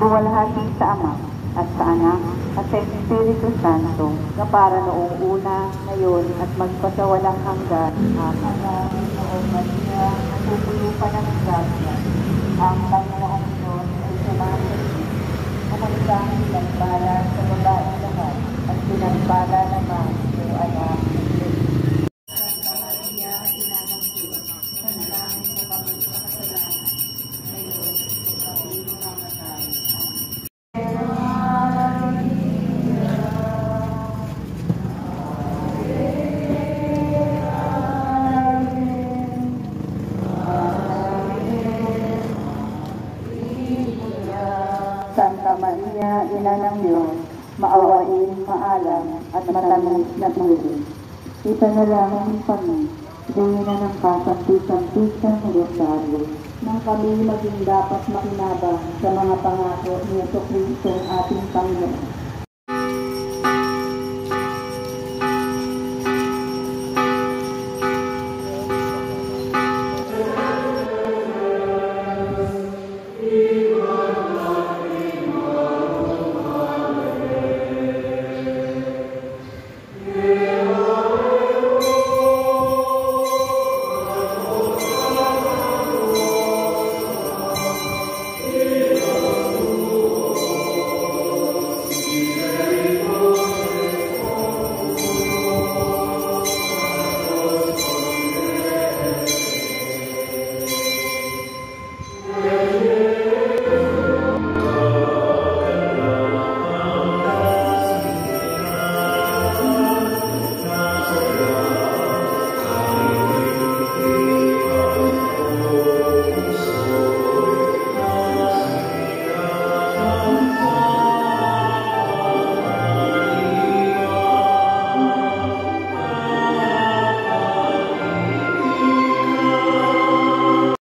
buwalhati sa Ama, at sa Anak, at sa Espiritu Santo, na para noong una, ngayon, at magpasawalang hanggan. Amen. Noong Maria, natutuyo ka ng grasya, ang Panginoong Diyos ay sumasalit. Kumunta ang pinagpala sa babaeng lahat, at pinagpala naman sa anak ni Jesus. Santa Maria, Ina ng Diyos, panalangin mo kami sa kasalanan, ngayon at sa kami mamatay. Santa Maria, Ina ng Diyos, maawain, maalam, at matamis na tubig. Ipanalangin kami, gawin na ng kasampi-sampisan ng Rosario, nang kami maging dapat makinabang sa mga pangako ni Jesucristo ating Panginoon.